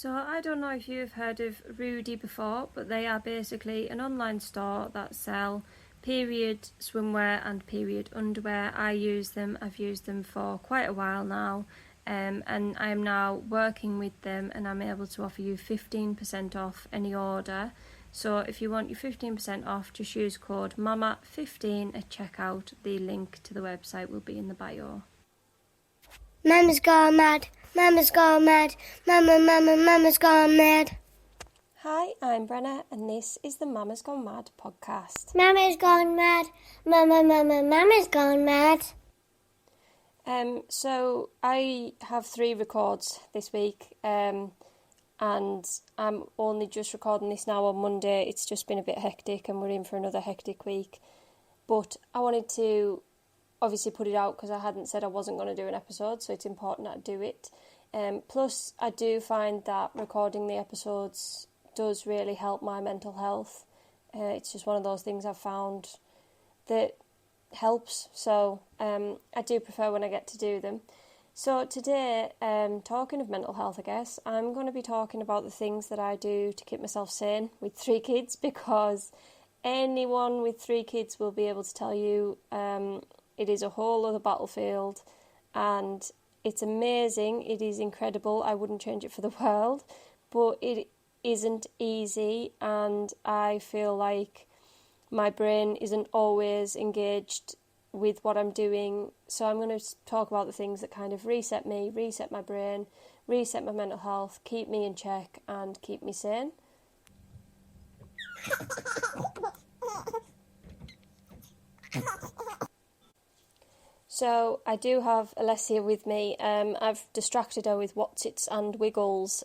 So I don't know if you've heard of Rudy before, but they are basically an online store that sell period swimwear and period underwear. I use them. I've used them for quite a while now. And I am now working with them, and I'm able to offer you 15% off any order. So if you want your 15% off, just use code MAMA15 at checkout. The link to the website will be in the bio. Mama's gone mad. Mama's gone mad. Mama's gone mad. Hi, I'm Brenna, and this is the Mama's Gone Mad podcast. Mama's gone mad. Mama's gone mad. So I have 3 records this week, and I'm only just recording this now on Monday. It's just been a bit hectic, and we're in for another hectic week. But I wanted to obviously put it out because I hadn't said I wasn't going to do an episode, so it's important that I do it. Plus, I do find that recording the episodes does really help my mental health. It's just one of those things I've found that helps, so I do prefer when I get to do them. So today, talking of mental health, I guess, I'm going to be talking about the things that I do to keep myself sane with 3 kids, because anyone with 3 kids will be able to tell you it is a whole other battlefield, and it's amazing, it is incredible, I wouldn't change it for the world, but it isn't easy, and I feel like my brain isn't always engaged with what I'm doing. So I'm going to talk about the things that kind of reset me, reset my brain, reset my mental health, keep me in check and keep me sane. So I do have Alessia with me. I've distracted her with Whatsits and Wiggles,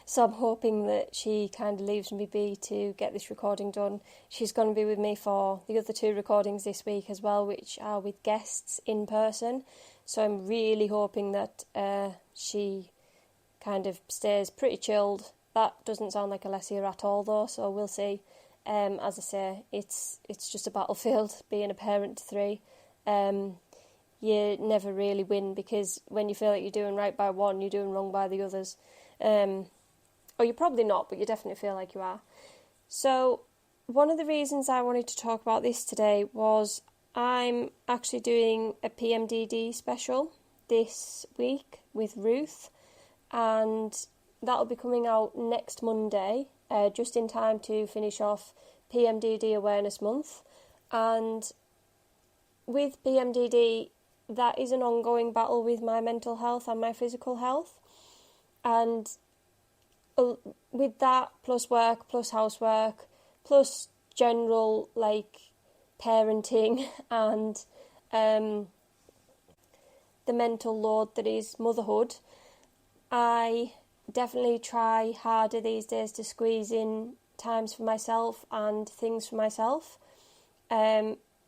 so I'm hoping that she kind of leaves me be to get this recording done. She's going to be with me for the other 2 recordings this week as well, which are with guests in person. So I'm really hoping that she kind of stays pretty chilled. That doesn't sound like Alessia at all though, so we'll see. As I say, it's just a battlefield being a parent to 3. You never really win, because when you feel like you're doing right by one, you're doing wrong by the others. Or you're probably not, but you definitely feel like you are. So one of the reasons I wanted to talk about this today was I'm actually doing a PMDD special this week with Ruth, and that'll be coming out next Monday, just in time to finish off PMDD Awareness Month. And with PMDD, that is an ongoing battle with my mental health and my physical health. And with that, plus work, plus housework, plus general, parenting and the mental load that is motherhood, I definitely try harder these days to squeeze in times for myself and things for myself.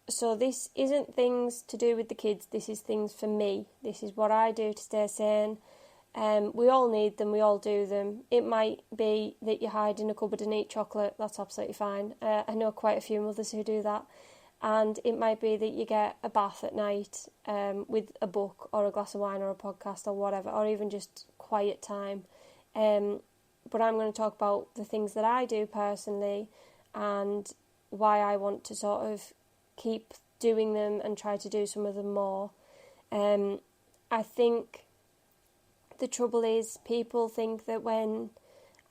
So this isn't things to do with the kids, this is things for me. This is what I do to stay sane. We all need them, we all do them. It might be that you hide in a cupboard and eat chocolate, that's absolutely fine. I know quite a few mothers who do that. And it might be that you get a bath at night with a book or a glass of wine or a podcast or whatever, or even just quiet time. But I'm going to talk about the things that I do personally and why I want to sort of keep doing them and try to do some of them more. I think the trouble is people think that when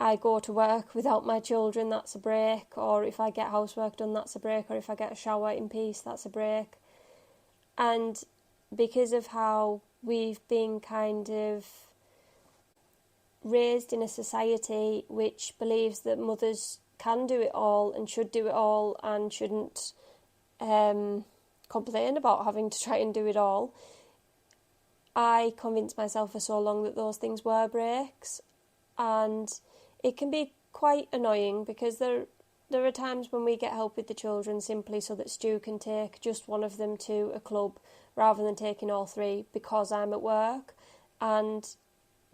I go to work without my children, that's a break, or if I get housework done, that's a break, or if I get a shower in peace, that's a break. And because of how we've been kind of raised in a society which believes that mothers can do it all and should do it all and shouldn't complain about having to try and do it all, I convinced myself for so long that those things were breaks, and it can be quite annoying because there are times when we get help with the children simply so that Stu can take just one of them to a club rather than taking all 3 because I'm at work, and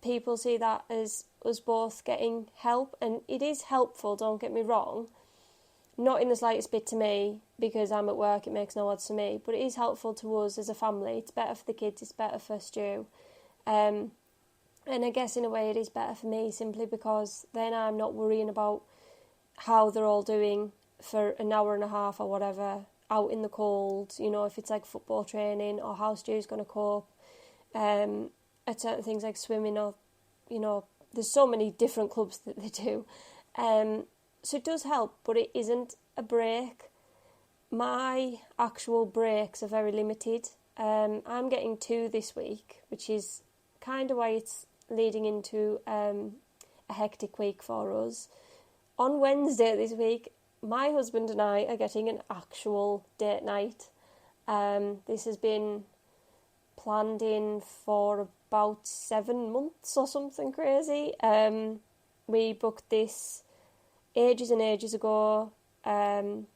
people see that as us both getting help, and it is helpful, don't get me wrong, not in the slightest bit to me, because I'm at work, it makes no odds to me, but it is helpful to us as a family. It's better for the kids, it's better for Stu. And I guess in a way it is better for me simply because then I'm not worrying about how they're all doing for an hour and a half or whatever out in the cold, you know, if it's like football training or how Stu's going to cope at certain things like swimming or, you know, there's so many different clubs that they do. So it does help, but it isn't a break. My actual breaks are very limited. I'm getting 2 this week, which is kind of why it's leading into a hectic week for us. On Wednesday this week, my husband and I are getting an actual date night. This has been planned in for about 7 months or something crazy. We booked this ages and ages ago, and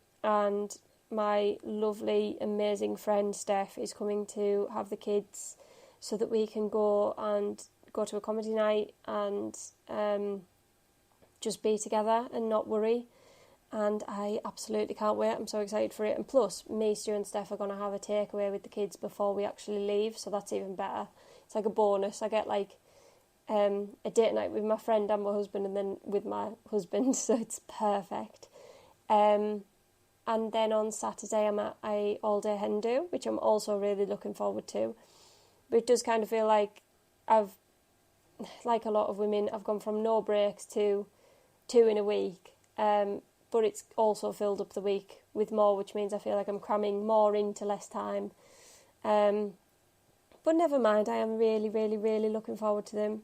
my lovely, amazing friend Steph is coming to have the kids so that we can go to a comedy night and just be together and not worry. And I absolutely can't wait. I'm so excited for it. And plus, me, Stu and Steph are going to have a takeaway with the kids before we actually leave, so that's even better. It's like a bonus. I get like a date night with my friend and my husband, and then with my husband, so it's perfect. And then on Saturday I'm at a all-day hen do, which I'm also really looking forward to. But it does kind of feel like I've, like a lot of women, I've gone from no breaks to 2 in a week. But it's also filled up the week with more, which means I feel like I'm cramming more into less time. But never mind, I am really, really, really looking forward to them.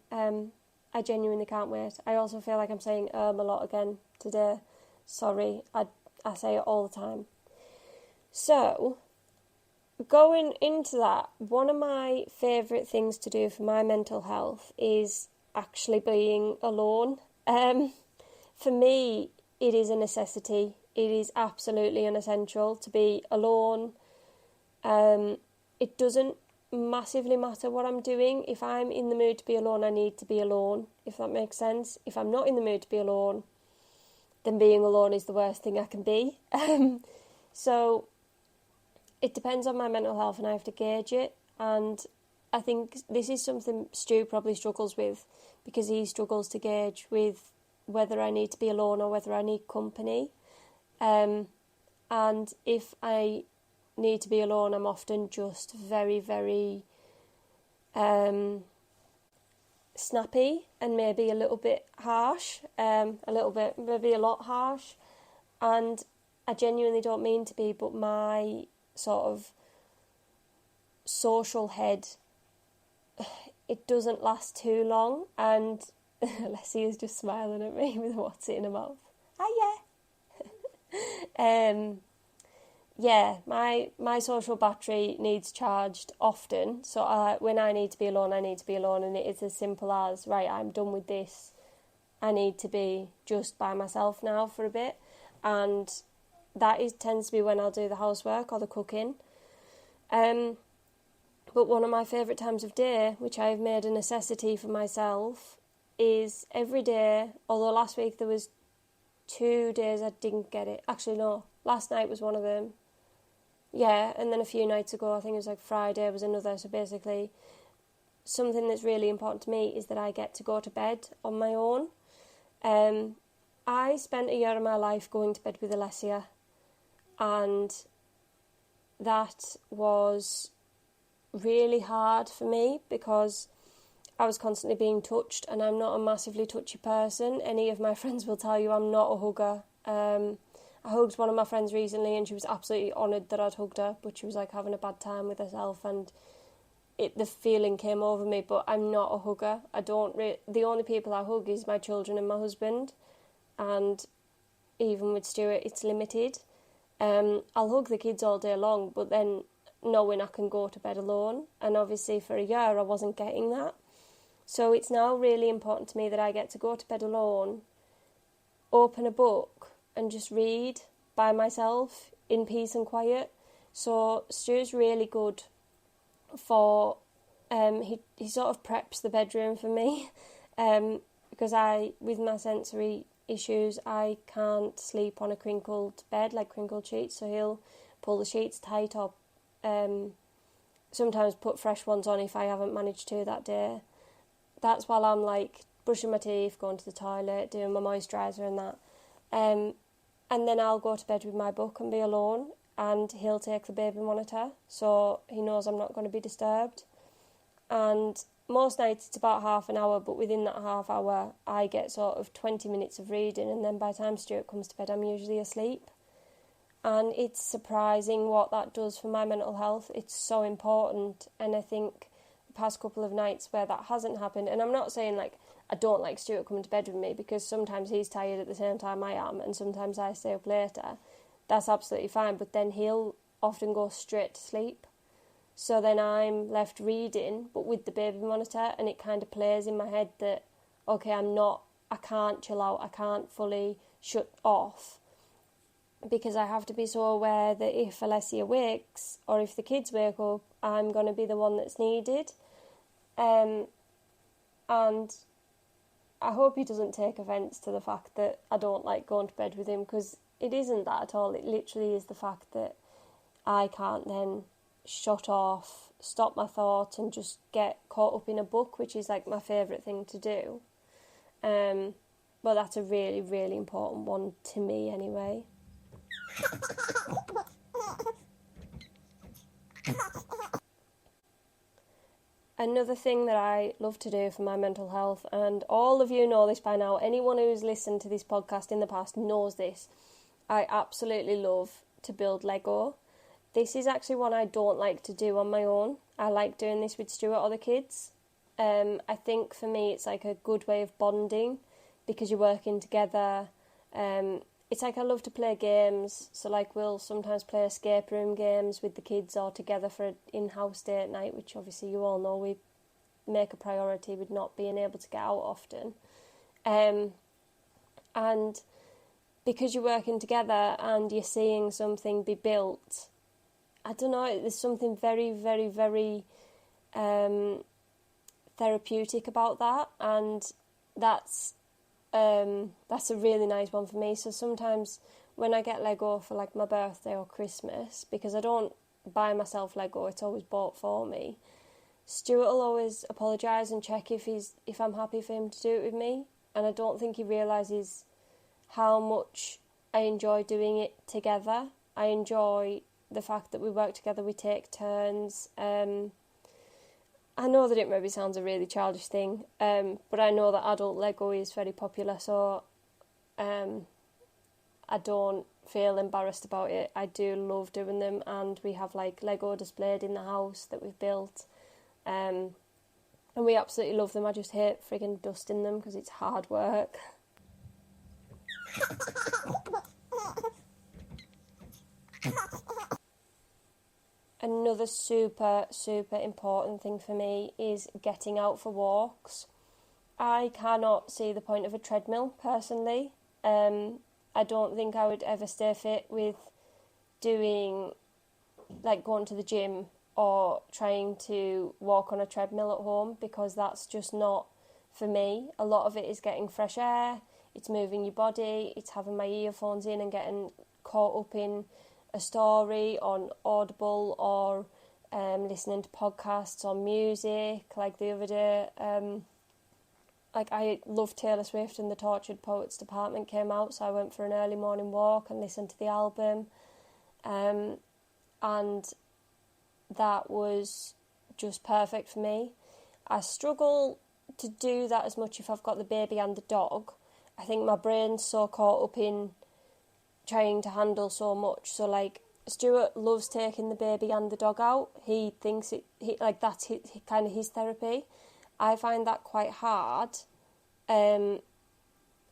I genuinely can't wait. I also feel like I'm saying a lot again today. Sorry, I say it all the time. So, going into that, one of my favourite things to do for my mental health is actually being alone. For me, it is a necessity. It is absolutely an essential to be alone. It doesn't massively matter what I'm doing. If I'm in the mood to be alone, I need to be alone, if that makes sense. If I'm not in the mood to be alone, then being alone is the worst thing I can be. So it depends on my mental health and I have to gauge it. And I think this is something Stu probably struggles with, because he struggles to gauge with whether I need to be alone or whether I need company. And if I need to be alone, I'm often just very, very snappy and maybe a little bit harsh, maybe a lot harsh. And I genuinely don't mean to be, but my sort of social head, it doesn't last too long. And Leslie is just smiling at me with what's in her mouth. Yeah, my social battery needs charged often. So when I need to be alone, I need to be alone. And it is as simple as, right, I'm done with this. I need to be just by myself now for a bit. And that tends to be when I'll do the housework or the cooking. But one of my favourite times of day, which I've made a necessity for myself, is every day, although last week there was 2 days I didn't get it. Actually, no, last night was one of them. Yeah, and then a few nights ago, I think it was like Friday was another. So basically, something that's really important to me is that I get to go to bed on my own. I spent a year of my life going to bed with Alessia, and that was really hard for me because I was constantly being touched, and I'm not a massively touchy person. Any of my friends will tell you I'm not a hugger. I hugged one of my friends recently and she was absolutely honoured that I'd hugged her, but she was like having a bad time with herself, and the feeling came over me. But I'm not a hugger. The only people I hug is my children and my husband, and even with Stuart it's limited. I'll hug the kids all day long, but then knowing I can go to bed alone, and obviously for a year I wasn't getting that. So it's now really important to me that I get to go to bed alone, open a book and just read by myself in peace and quiet. So Stu's really good for, he sort of preps the bedroom for me, because with my sensory issues, I can't sleep on a crinkled bed, like crinkled sheets, so he'll pull the sheets tight or sometimes put fresh ones on if I haven't managed to that day. that's while I'm like brushing my teeth, going to the toilet, doing my moisturiser and that. And then I'll go to bed with my book and be alone, and he'll take the baby monitor, so he knows I'm not going to be disturbed. And most nights it's about half an hour, but within that half hour I get sort of 20 minutes of reading, and then by the time Stuart comes to bed I'm usually asleep. And it's surprising what that does for my mental health. It's so important, and I think the past couple of nights where that hasn't happened, and I'm not saying like I don't like Stuart coming to bed with me, because sometimes he's tired at the same time I am, and sometimes I stay up later. That's absolutely fine, but then he'll often go straight to sleep. So then I'm left reading, but with the baby monitor, and it kind of plays in my head that, okay, I can't chill out, I can't fully shut off, because I have to be so aware that if Alessia wakes, or if the kids wake up, I'm going to be the one that's needed. And I hope he doesn't take offence to the fact that I don't like going to bed with him, because it isn't that at all. It literally is the fact that I can't then shut off, stop my thoughts and just get caught up in a book, which is like my favourite thing to do. But that's a really, really important one to me anyway. Another thing that I love to do for my mental health, and all of you know this by now, anyone who's listened to this podcast in the past knows this, I absolutely love to build Lego. This is actually one I don't like to do on my own. I like doing this with Stuart or the kids. I think for me it's like a good way of bonding, because you're working together. It's like I love to play games, so like we'll sometimes play escape room games with the kids or together for an in-house date night, which obviously you all know we make a priority with not being able to get out often. And because you're working together and you're seeing something be built, I don't know, there's something very, very, very therapeutic about that, and that's a really nice one for me. So sometimes when I get Lego for like my birthday or Christmas, because I don't buy myself Lego, it's always bought for me, Stuart will always apologise and check if I'm happy for him to do it with me, and I don't think he realises how much I enjoy doing it together. I enjoy the fact that we work together, we take turns. I know that it maybe sounds a really childish thing, but I know that adult Lego is very popular, so I don't feel embarrassed about it. I do love doing them, and we have like Lego displayed in the house that we've built, and we absolutely love them. I just hate frigging dusting them because it's hard work. Another super, super important thing for me is getting out for walks. I cannot see the point of a treadmill, personally. I don't think I would ever stay fit with doing, like going to the gym or trying to walk on a treadmill at home, because that's just not for me. A lot of it is getting fresh air, it's moving your body, it's having my earphones in and getting caught up in a story on Audible, or listening to podcasts or music. Like the other day, like I love Taylor Swift, and the Tortured Poets Department came out, so I went for an early morning walk and listened to the album, and that was just perfect for me. I struggle to do that as much if I've got the baby and the dog. I think my brain's so caught up in trying to handle so much. So like Stuart loves taking the baby and the dog out. He thinks that's kind of his therapy. I find that quite hard. I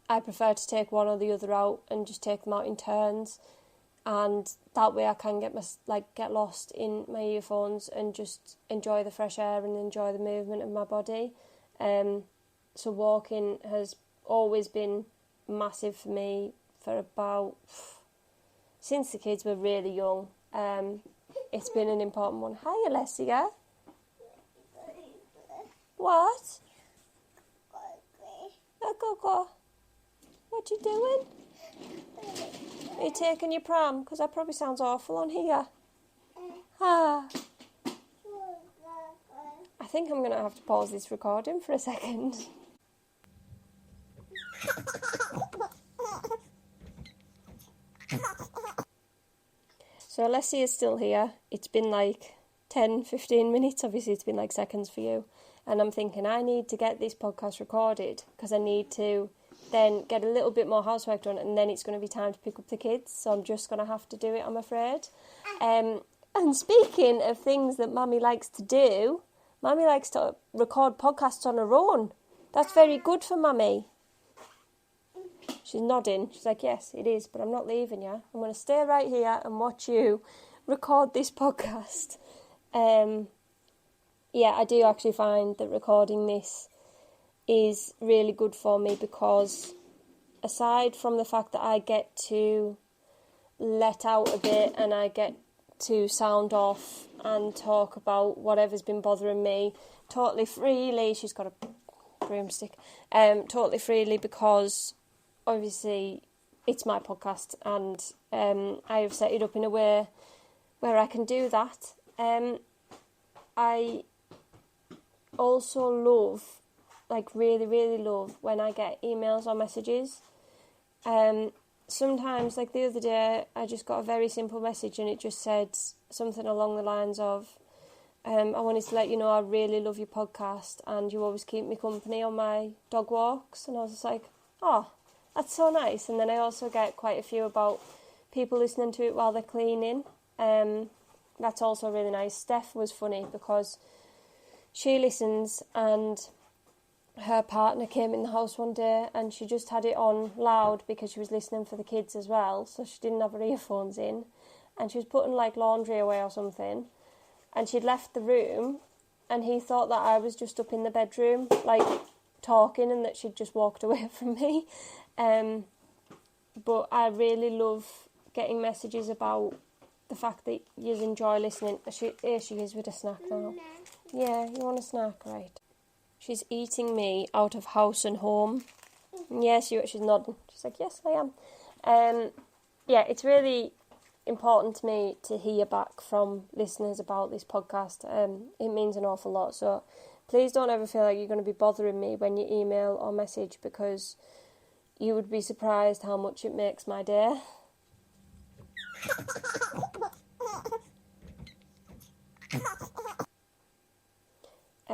prefer to take one or the other out and just take them out in turns, and that way I can get lost in my earphones and just enjoy the fresh air and enjoy the movement of my body. So walking has always been massive for me for about since the kids were really young. It's been an important one. Hi, Alessia. What? Go. What you doing? Are you taking your pram? Because that probably sounds awful on here. I think I'm going to have to pause this recording for a second. So Alessia is still here. It's been like 10, 15 minutes. Obviously, it's been like seconds for you. And I'm thinking I need to get this podcast recorded because I need to then get a little bit more housework done, and then it's going to be time to pick up the kids. So I'm just going to have to do it, I'm afraid. And speaking of things that Mummy likes to do, Mummy likes to record podcasts on her own. That's very good for Mummy. She's nodding. She's like, yes, it is, but I'm not leaving you. I'm going to stay right here and watch you record this podcast. Yeah, I do actually find that recording this is really good for me because aside from the fact that I get to let out a bit and I get to sound off and talk about whatever's been bothering me totally freely. She's got a broomstick. Totally freely because obviously it's my podcast and I have set it up in a way where I can do that. I also love, like really, really love when I get emails or messages. Sometimes, like the other day, I just got a very simple message and it just said something along the lines of, I wanted to let you know I really love your podcast and you always keep me company on my dog walks. And I was just like, oh, that's so nice. And then I also get quite a few about people listening to it while they're cleaning. That's also really nice. Steph was funny because she listens and her partner came in the house one day and she just had it on loud because she was listening for the kids as well, so she didn't have her earphones in, and she was putting like laundry away or something, and she'd left the room and he thought that I was just up in the bedroom like talking and that she'd just walked away from me. But I really love getting messages about the fact that you enjoy listening. Here she is with a snack now. Yeah, you want a snack, right? She's eating me out of house and home. Yes, she's nodding. She's like, yes, I am. Yeah, it's really important to me to hear back from listeners about this podcast. It means an awful lot. So please don't ever feel like you're going to be bothering me when you email or message, because you would be surprised how much it makes my day.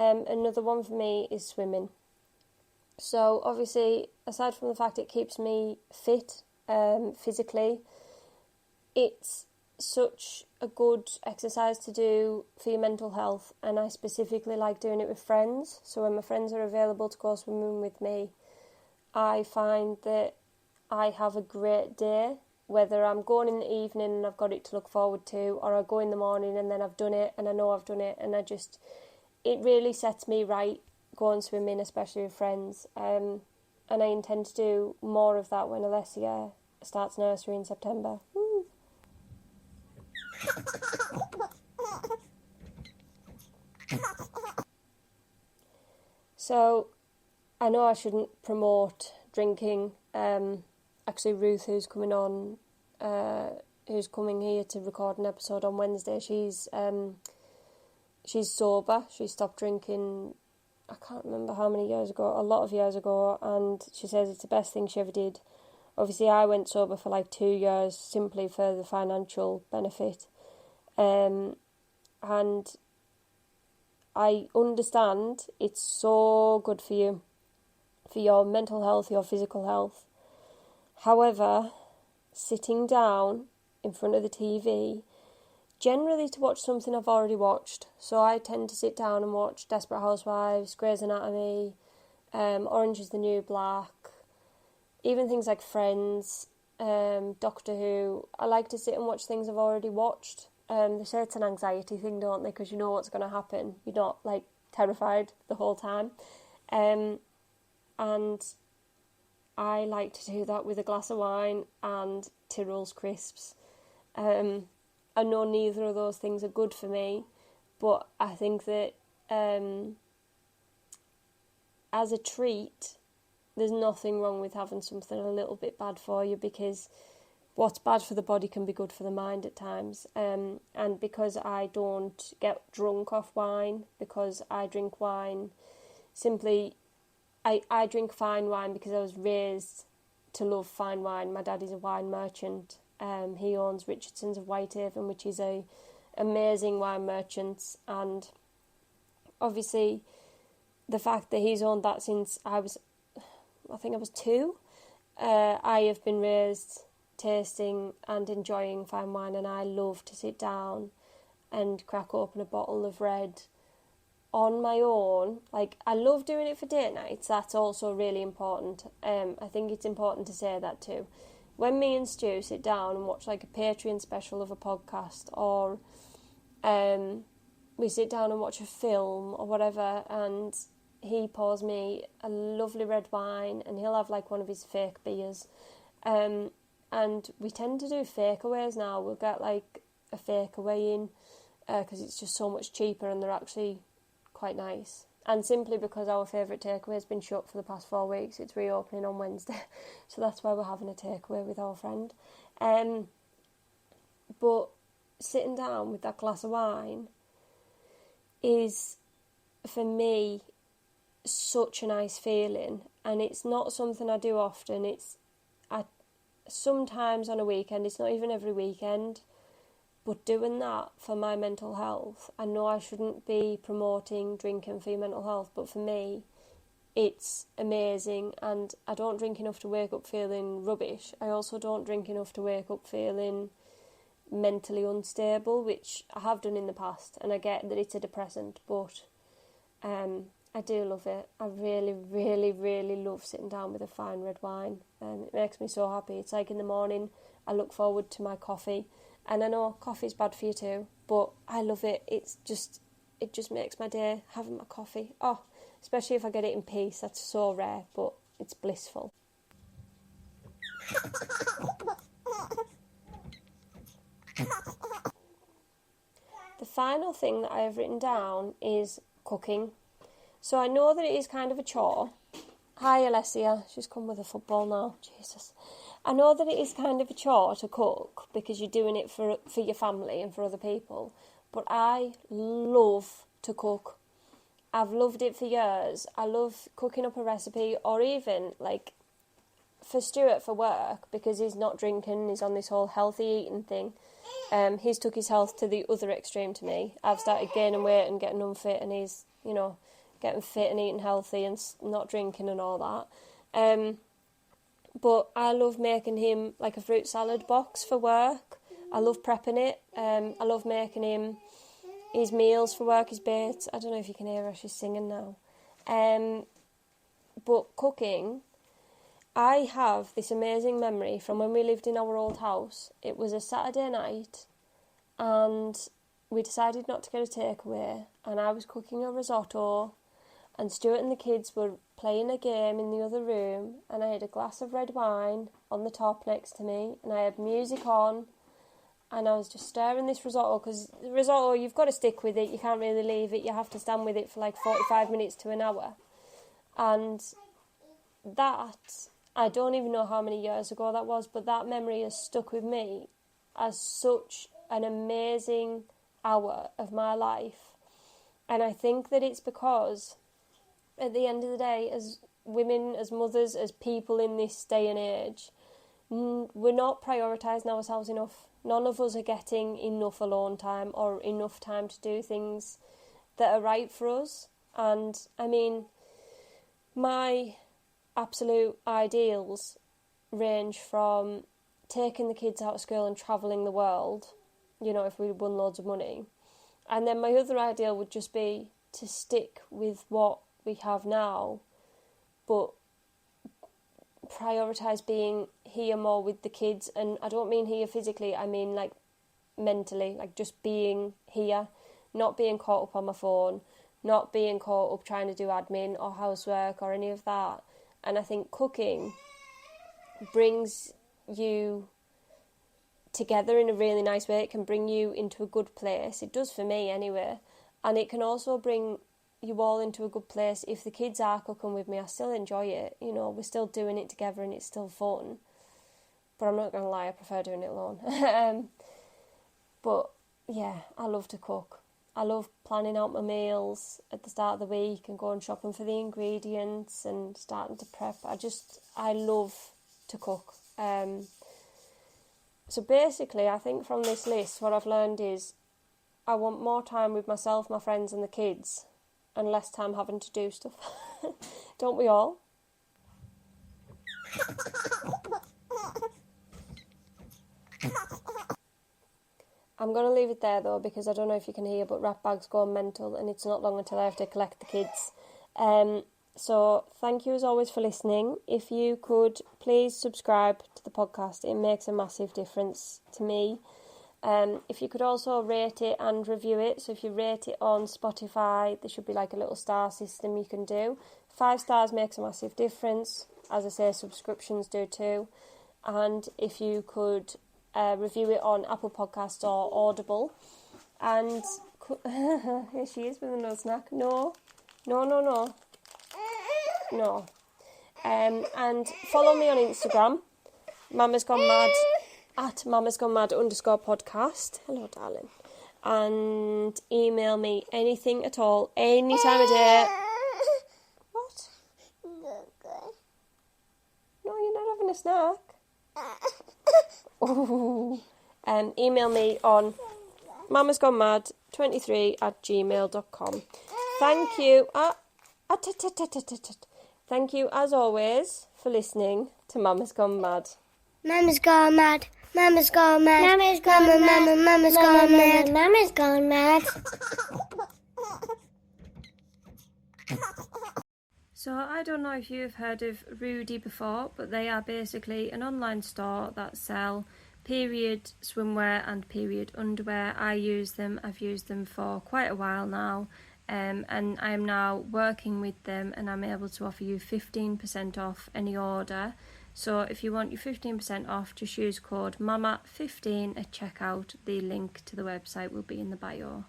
Another one for me is swimming. So obviously, aside from the fact it keeps me fit physically, it's such a good exercise to do for your mental health, and I specifically like doing it with friends. So when my friends are available to go swimming with me, I find that I have a great day, whether I'm going in the evening and I've got it to look forward to, or I go in the morning and then I've done it and I know I've done it, and it really sets me right going swimming, especially with friends. And I intend to do more of that when Alessia starts nursery in September. Woo. So, I know I shouldn't promote drinking. Actually, Ruth, who's coming on, who's coming here to record an episode on Wednesday, she's sober. She stopped drinking, I can't remember how many years ago, a lot of years ago, and she says it's the best thing she ever did. Obviously, I went sober for like 2 years simply for the financial benefit. And I understand it's so good for you, for your mental health, your physical health. However, sitting down in front of the TV, generally to watch something I've already watched. So I tend to sit down and watch Desperate Housewives, Grey's Anatomy, Orange is the New Black, even things like Friends, Doctor Who. I like to sit and watch things I've already watched. They say it's an anxiety thing, don't they? Because you know what's going to happen. You're not, like, terrified the whole time. And I like to do that with a glass of wine and Tyrrell's crisps. I know neither of those things are good for me, but I think that as a treat, there's nothing wrong with having something a little bit bad for you, because what's bad for the body can be good for the mind at times. And because I don't get drunk off wine, because I drink wine simply, I drink fine wine because I was raised to love fine wine. My dad is a wine merchant. He owns Richardson's of Whitehaven, which is a amazing wine merchant. And obviously, the fact that he's owned that since I think I was 2, I have been raised tasting and enjoying fine wine, and I love to sit down and crack open a bottle of red on my own. Like, I love doing it for date nights. That's also really important. I think it's important to say that too. When me and Stu sit down and watch like a Patreon special of a podcast, or we sit down and watch a film or whatever, and he pours me a lovely red wine, and he'll have like one of his fake beers, and we tend to do fakeaways now. We'll get like a fake away in because it's just so much cheaper, and they're actually quite nice. And simply because our favourite takeaway has been shut for the past 4 weeks, it's reopening on Wednesday, so that's why we're having a takeaway with our friend. But sitting down with that glass of wine is, for me, such a nice feeling, and it's not something I do often. Sometimes on a weekend, it's not even every weekend, but doing that for my mental health, I know I shouldn't be promoting drinking for your mental health, but for me, it's amazing. And I don't drink enough to wake up feeling rubbish. I also don't drink enough to wake up feeling mentally unstable, which I have done in the past, and I get that it's a depressant, but I do love it. I really, really, really love sitting down with a fine red wine. It makes me so happy. It's like in the morning, I look forward to my coffee. And I know coffee's bad for you too, but I love it. It just makes my day, having my coffee. Oh, especially if I get it in peace. That's so rare, but it's blissful. The final thing that I have written down is cooking. So I know that it is kind of a chore. Hi, Alessia. She's come with a football now. Jesus. I know that it is kind of a chore to cook because you're doing it for your family and for other people. But I love to cook. I've loved it for years. I love cooking up a recipe, or even, like, for Stuart for work, because he's not drinking, he's on this whole healthy eating thing. He's took his health to the other extreme to me. I've started gaining weight and getting unfit, and he's, getting fit and eating healthy and not drinking and all that. But I love making him like a fruit salad box for work. I love prepping it. I love making him his meals for work, his baits. I don't know if you can hear her, she's singing now. But cooking, I have this amazing memory from when we lived in our old house. It was a Saturday night, and we decided not to get a takeaway, and I was cooking a risotto, and Stuart and the kids were playing a game in the other room, and I had a glass of red wine on the top next to me, and I had music on, and I was just stirring this risotto, because risotto, you've got to stick with it, you can't really leave it, you have to stand with it for like 45 minutes to an hour. And that, I don't even know how many years ago that was, but that memory has stuck with me as such an amazing hour of my life. And I think that it's because, at the end of the day, as women, as mothers, as people in this day and age, we're not prioritising ourselves enough. None of us are getting enough alone time or enough time to do things that are right for us. And, I mean, my absolute ideals range from taking the kids out of school and travelling the world, if we won loads of money. And then my other ideal would just be to stick with what we have now, but prioritise being here more with the kids. And I don't mean here physically, I mean like mentally, like just being here, not being caught up on my phone, not being caught up trying to do admin or housework or any of that. And I think cooking brings you together in a really nice way. It can bring you into a good place. It does for me anyway. And it can also bring you all into a good place. If the kids are cooking with me, I still enjoy it. We're still doing it together and it's still fun. But I'm not going to lie, I prefer doing it alone. But yeah, I love to cook. I love planning out my meals at the start of the week and going shopping for the ingredients and starting to prep. I love to cook. So basically, I think from this list, what I've learned is I want more time with myself, my friends and the kids, and less time having to do stuff. Don't we all? I'm going to leave it there though, because I don't know if you can hear, but Rat Bag's gone mental and it's not long until I have to collect the kids. So thank you as always for listening. If you could please subscribe to the podcast, it makes a massive difference to me. If you could also rate it and review it. So if you rate it on Spotify, there should be like a little star system you can do. 5 stars makes a massive difference. As I say, subscriptions do too. And if you could review it on Apple Podcasts or Audible. And here she is with another snack. No. And follow me on Instagram, Mama's Gone Mad, at Mama's Gone Mad _podcast. Hello, darling. And email me anything at all, any time of day. What? No, you're not having a snack. Oh. Email me on mamasgonemad23@gmail.com. Thank you. Thank you as always for listening to Mama's Gone Mad. Mama's gone mad. Mama's gone mad. Mama's gone mad. Mama's gone mad. Mama's gone mad. So I don't know if you've heard of Rudy before, but they are basically an online store that sell period swimwear and period underwear. I use them. I've used them for quite a while now. And I am now working with them, and I'm able to offer you 15% off any order. So if you want your 15% off, just use code MAMA15 at checkout. The link to the website will be in the bio.